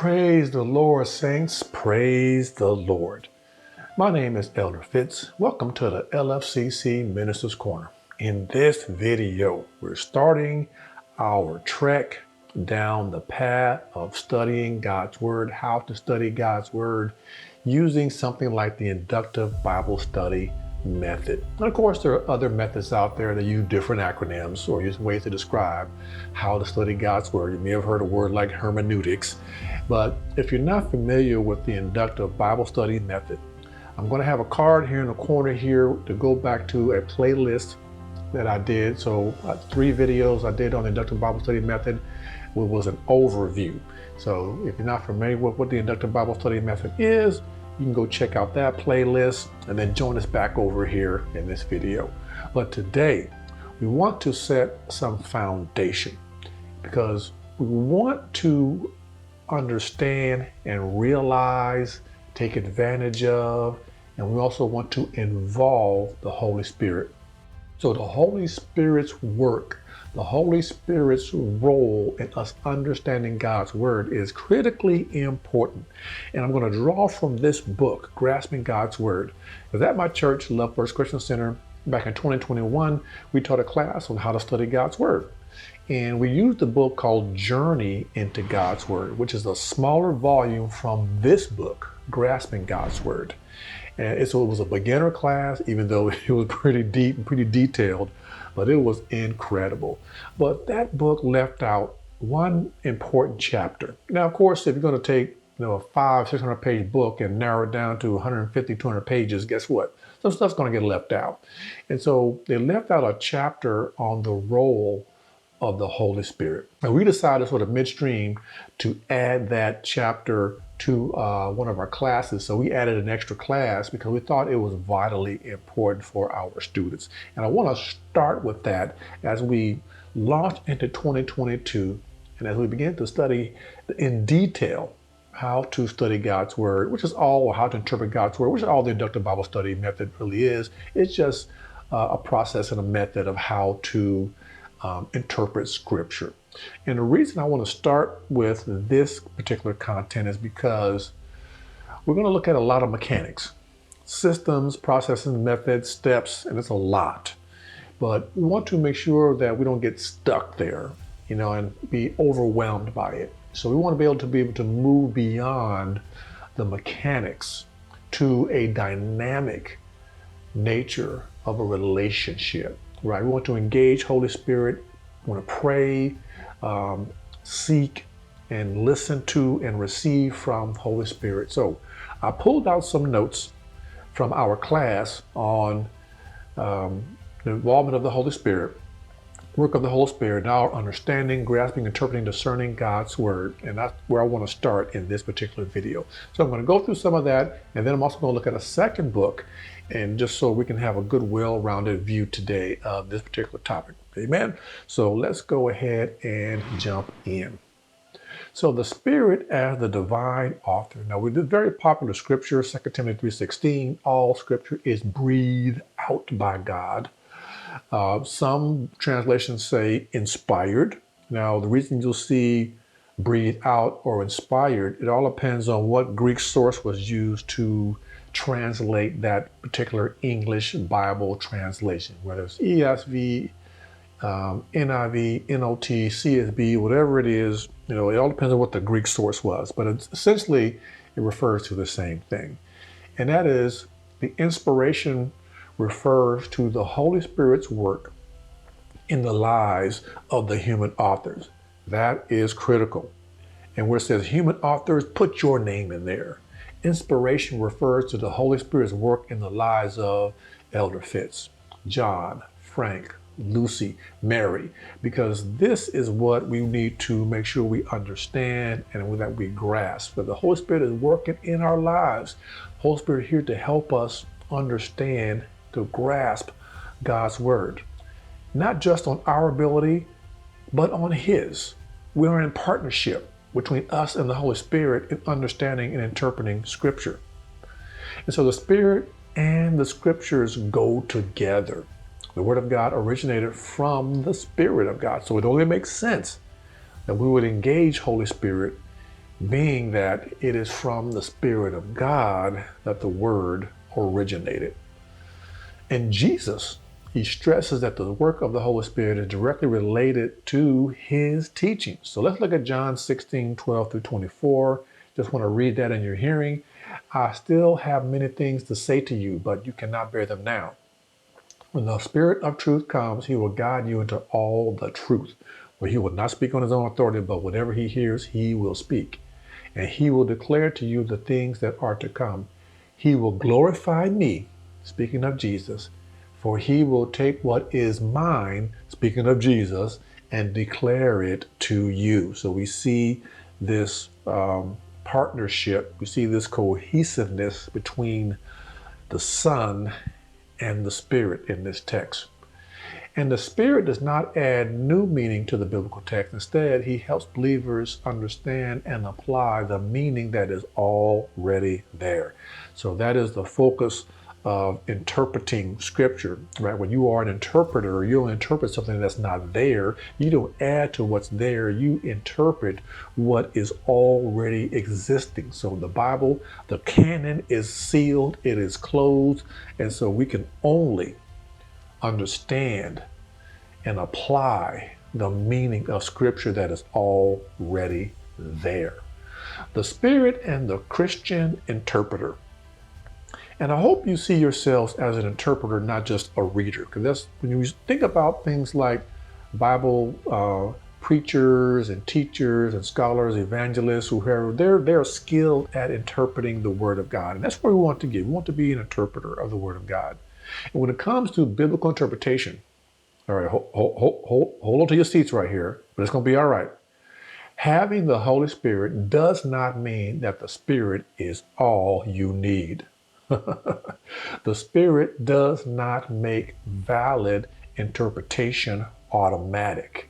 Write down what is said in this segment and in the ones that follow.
Praise the Lord, saints. Praise the Lord. My name is Elder Fitz. Welcome to the LFCC Ministers Corner. In this video, we're starting our trek down the path of studying God's Word, how to study God's Word using something like the inductive Bible study method. And of course, there are other methods out there that use different acronyms or use ways to describe how to study God's Word. You may have heard a word like hermeneutics, but if you're not familiar with the inductive Bible study method, I'm going to have a card here in the corner here to go back to a playlist that I did. So 3 videos I did on the inductive Bible study method, which was an overview. So if you're not familiar with what the inductive Bible study method is, you can go check out that playlist and then join us back over here in this video. But today, we want to set some foundation because we want to understand and realize, take advantage of, and we also want to involve the Holy Spirit. So the Holy Spirit's work, the Holy Spirit's role in us understanding God's Word is critically important. And I'm going to draw from this book, Grasping God's Word. Because at my church, Love First Christian Center, back in 2021, we taught a class on how to study God's Word. And we used a book called Journey into God's Word, which is a smaller volume from this book, Grasping God's Word. And so it was a beginner class, even though it was pretty deep and pretty detailed, but it was incredible. But that book left out one important chapter. Now, of course, if you're going to take a 500-600 page book and narrow it down to 150-200 pages, guess what? Some stuff's going to get left out. And so they left out a chapter on the role of the Holy Spirit. And we decided sort of midstream to add that chapter to one of our classes. So we added an extra class because we thought it was vitally important for our students. And I want to start with that as we launch into 2022 and as we begin to study in detail how to study God's Word, which is all, or how to interpret God's Word, which is all the inductive Bible study method really is. It's just a process and a method of how to interpret Scripture. And the reason I want to start with this particular content is because we're going to look at a lot of mechanics, systems, processes, methods, steps, and it's a lot. But we want to make sure that we don't get stuck there, and be overwhelmed by it. So we want to be able to move beyond the mechanics to a dynamic nature of a relationship, right? We want to engage Holy Spirit, we want to pray, seek and listen to and receive from Holy Spirit. So I pulled out some notes from our class on the involvement of the Holy Spirit, work of the Holy Spirit, now understanding, grasping, interpreting, discerning God's Word. And that's where I want to start in this particular video. So I'm going to go through some of that, and then I'm also going to look at a second book, and just so we can have a good, well-rounded view today of this particular topic. Amen. So let's go ahead and jump in. So the Spirit as the divine author. Now, with this very popular scripture, 2 Timothy 3:16, all scripture is breathed out by God. Some translations say inspired. Now, the reason you'll see breathed out or inspired, it all depends on what Greek source was used to translate that particular English Bible translation, whether it's ESV, NIV, NOT, CSB, whatever it is, it all depends on what the Greek source was, but essentially it refers to the same thing. And that is the inspiration refers to the Holy Spirit's work in the lives of the human authors. That is critical. And where it says human authors, put your name in there. Inspiration refers to the Holy Spirit's work in the lives of Elder Fitz, John, Frank, Lucy, Mary, because this is what we need to make sure we understand and that we grasp. That the Holy Spirit is working in our lives. Holy Spirit here to help us understand, to grasp God's Word, not just on our ability, but on His. We're in partnership between us and the Holy Spirit in understanding and interpreting Scripture. And so the Spirit and the Scriptures go together. The Word of God originated from the Spirit of God. So it only makes sense that we would engage Holy Spirit being that it is from the Spirit of God that the Word originated. And Jesus, he stresses that the work of the Holy Spirit is directly related to his teaching. So let's look at John 16:12 through 24. Just want to read that in your hearing. I still have many things to say to you, but you cannot bear them now. When the Spirit of truth comes, he will guide you into all the truth. For he will not speak on his own authority, but whatever he hears, he will speak. And he will declare to you the things that are to come. He will glorify me, speaking of Jesus, for he will take what is mine, speaking of Jesus, and declare it to you. So we see this partnership, we see this cohesiveness between the Son and the Spirit in this text. And the Spirit does not add new meaning to the biblical text. Instead, he helps believers understand and apply the meaning that is already there. So that is the focus of interpreting Scripture, right? When you are an interpreter, you don't interpret something that's not there. You don't add to what's there. You interpret what is already existing. So the Bible, the canon is sealed, it is closed, and so we can only understand and apply the meaning of Scripture that is already there. The Spirit and the Christian interpreter. And I hope you see yourselves as an interpreter, not just a reader, because that's when you think about things like Bible preachers and teachers and scholars, evangelists, whoever, they're skilled at interpreting the Word of God. And that's where we want to get. We want to be an interpreter of the Word of God. And when it comes to biblical interpretation, all right, hold on to your seats right here, but it's going to be all right. Having the Holy Spirit does not mean that the Spirit is all you need. The Spirit does not make valid interpretation automatic.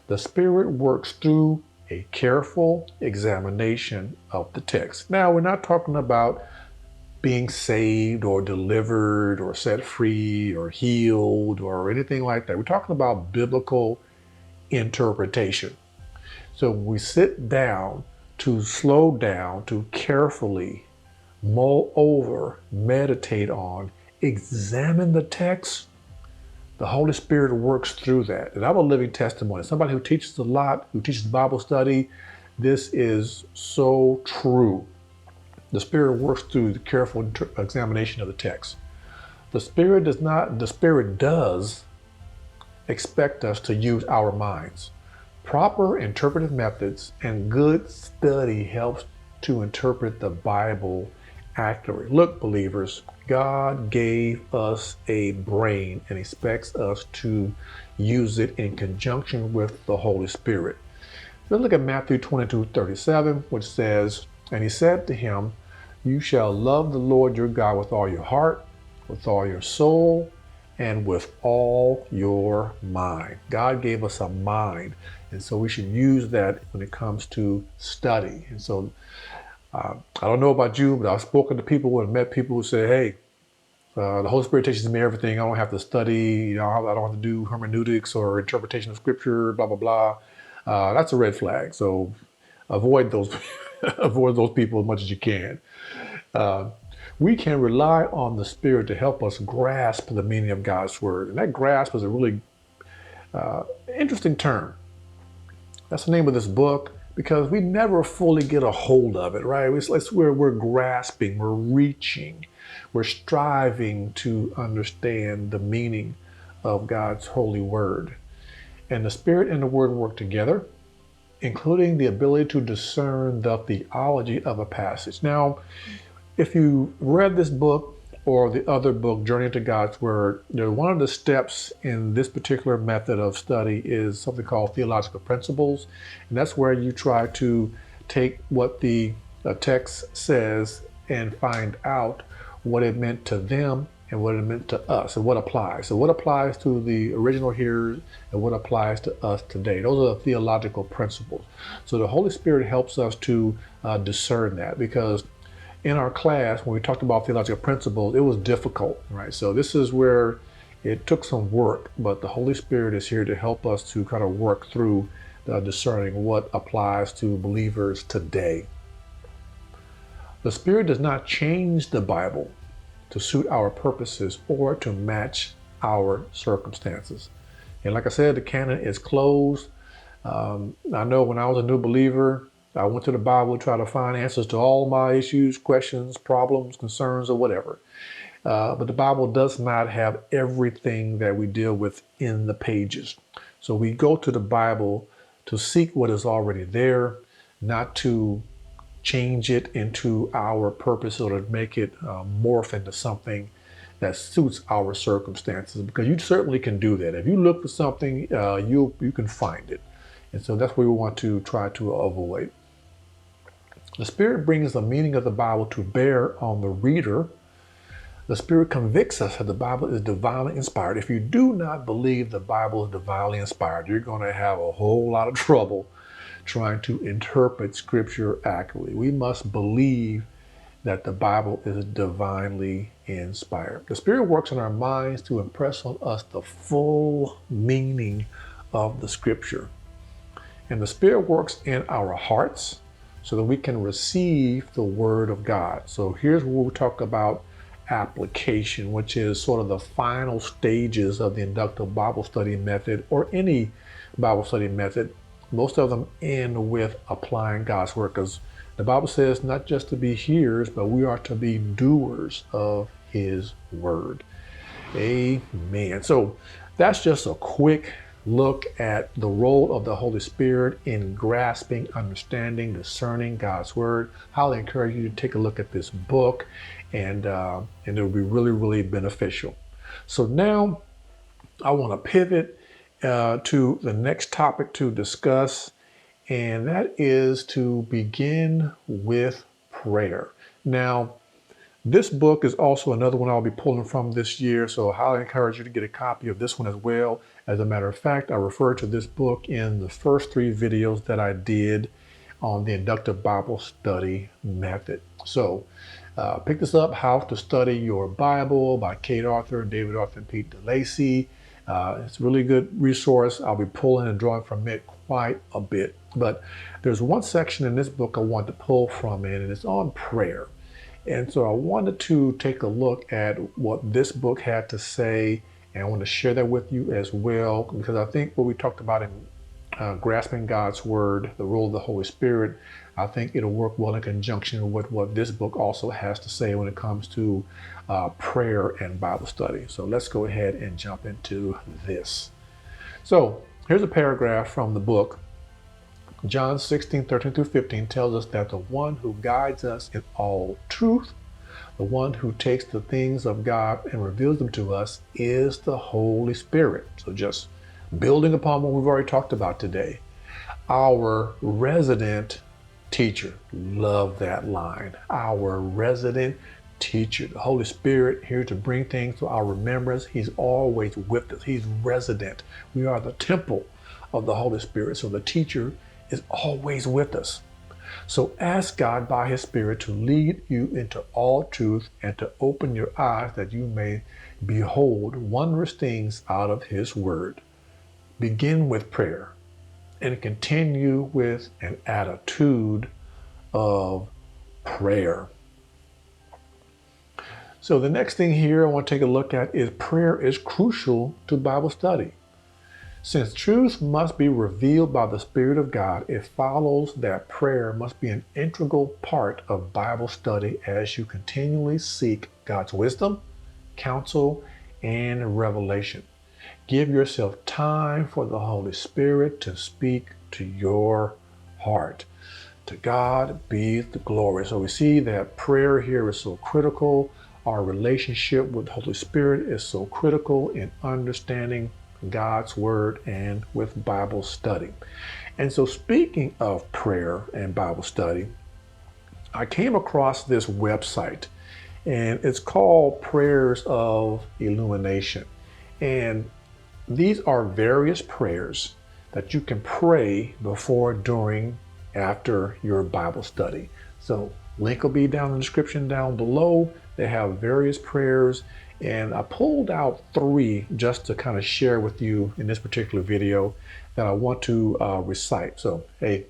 The Spirit works through a careful examination of the text. Now, we're not talking about being saved or delivered or set free or healed or anything like that. We're talking about biblical interpretation. So we sit down to slow down, to carefully mull over, meditate on, examine the text. The Holy Spirit works through that. And I'm a living testimony. Somebody who teaches a lot, who teaches Bible study, this is so true. The Spirit works through the careful examination of the text. The Spirit does expect us to use our minds. Proper interpretive methods and good study helps to interpret the Bible accurately. Look, believers, God gave us a brain and expects us to use it in conjunction with the Holy Spirit. Let's look at Matthew 22:37, which says, "And he said to him, you shall love the Lord your God with all your heart, with all your soul, and with all your mind." God gave us a mind, and so we should use that when it comes to study. And so I don't know about you, but I've spoken to people and met people who say, hey, the Holy Spirit teaches me everything. I don't have to study. I don't have to do hermeneutics or interpretation of Scripture, blah, blah, blah. That's a red flag. So avoid those people as much as you can. We can rely on the Spirit to help us grasp the meaning of God's Word. And that grasp is a really interesting term. That's the name of this book, because we never fully get a hold of it, right? It's where we're grasping, we're reaching, we're striving to understand the meaning of God's holy Word. And the Spirit and the Word work together, including the ability to discern the theology of a passage. Now, if you read this book or the other book, Journey into God's Word, one of the steps in this particular method of study is something called theological principles. And that's where you try to take what the text says and find out what it meant to them and what it meant to us and what applies. So what applies to the original hearers and what applies to us today. Those are the theological principles. So the Holy Spirit helps us to discern that, because in our class, when we talked about theological principles, it was difficult, right? So this is where it took some work, but the Holy Spirit is here to help us to kind of work through discerning what applies to believers today. The Spirit does not change the Bible to suit our purposes or to match our circumstances. And like I said, the canon is closed. I know when I was a new believer, I went to the Bible to try to find answers to all my issues, questions, problems, concerns, or whatever. But the Bible does not have everything that we deal with in the pages. So we go to the Bible to seek what is already there, not to change it into our purpose or to make it morph into something that suits our circumstances, because you certainly can do that. If you look for something, you can find it. And so that's what we want to try to avoid. The Spirit brings the meaning of the Bible to bear on the reader. The Spirit convicts us that the Bible is divinely inspired. If you do not believe the Bible is divinely inspired, you're going to have a whole lot of trouble trying to interpret Scripture accurately. We must believe that the Bible is divinely inspired. The Spirit works in our minds to impress on us the full meaning of the Scripture. And the Spirit works in our hearts so that we can receive the Word of God. So here's where we talk about application, which is sort of the final stages of the inductive Bible study method, or any Bible study method. Most of them end with applying God's Word, because the Bible says not just to be hearers, but we are to be doers of His Word. Amen. So that's just a quick look at the role of the Holy Spirit in grasping, understanding, discerning God's Word. Highly encourage you to take a look at this book, and it will be really, really beneficial. So now I want to pivot to the next topic to discuss, and that is to begin with prayer. Now, this book is also another one I'll be pulling from this year, so I highly encourage you to get a copy of this one as well. As a matter of fact, I referred to this book in the first 3 videos that I did on the inductive Bible study method. So pick this up, How to Study Your Bible by Kate Arthur, David Arthur, and Pete DeLacy. It's a really good resource. I'll be pulling and drawing from it quite a bit. But there's one section in this book I want to pull from it, and it's on prayer. And so I wanted to take a look at what this book had to say, and I want to share that with you as well, because I think what we talked about in grasping God's Word, the role of the Holy Spirit, I think it'll work well in conjunction with what this book also has to say when it comes to prayer and Bible study. So let's go ahead and jump into this. So here's a paragraph from the book. John 16:13-15 tells us that the one who guides us in all truth, the one who takes the things of God and reveals them to us, is the Holy Spirit. So just building upon what we've already talked about today, our resident teacher. Love that line. Our resident teacher. The Holy Spirit here to bring things to our remembrance. He's always with us. He's resident. We are the temple of the Holy Spirit. So the teacher is always with us. So ask God by His Spirit to lead you into all truth and to open your eyes that you may behold wondrous things out of His Word. Begin with prayer and continue with an attitude of prayer. So the next thing here I want to take a look at is prayer is crucial to Bible study. Since truth must be revealed by the Spirit of God, it follows that prayer must be an integral part of Bible study as you continually seek God's wisdom, counsel, and revelation. Give yourself time for the Holy Spirit to speak to your heart. To God be the glory. So we see that prayer here is so critical. Our relationship with the Holy Spirit is so critical in understanding God's Word and with Bible study. And so speaking of prayer and Bible study, I came across this website, and it's called Prayers of Illumination. And these are various prayers that you can pray before, during, after your Bible study. So link will be down in the description down below. They have various prayers, And I pulled out 3 just to kind of share with you in this particular video that I want to recite. So, hey,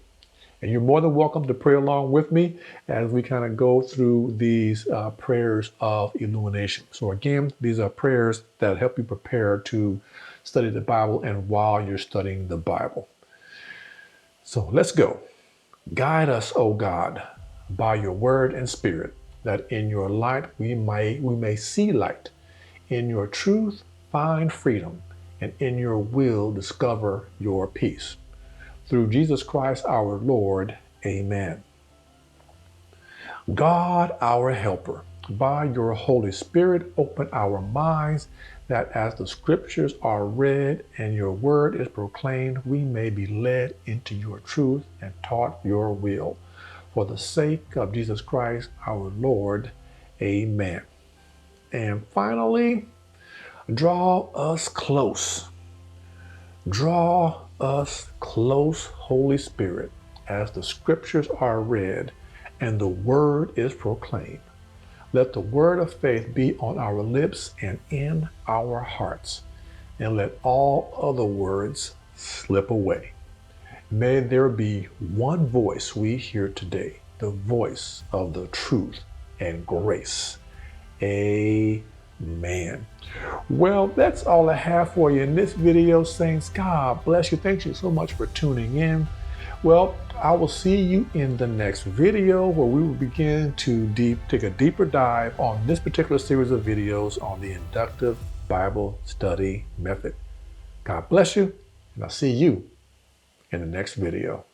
and you're more than welcome to pray along with me as we kind of go through these prayers of illumination. So again, these are prayers that help you prepare to study the Bible and while you're studying the Bible. So let's go. Guide us, O God, by your word and spirit, that in your light we may see light. In your truth find freedom, and in your will discover your peace. Through Jesus Christ our Lord, amen. God, our helper, by your Holy Spirit, open our minds that as the scriptures are read and your word is proclaimed, we may be led into your truth and taught your will. For the sake of Jesus Christ our Lord, amen. And finally, draw us close. Draw us close, Holy Spirit, as the scriptures are read and the word is proclaimed. Let the word of faith be on our lips and in our hearts, and let all other words slip away. May there be one voice we hear today, the voice of the truth and grace. Amen. Well, that's all I have for you in this video, saints. God bless you. Thank you so much for tuning in. Well, I will see you in the next video where we will begin to take a deeper dive on this particular series of videos on the inductive Bible study method. God bless you, and I'll see you in the next video.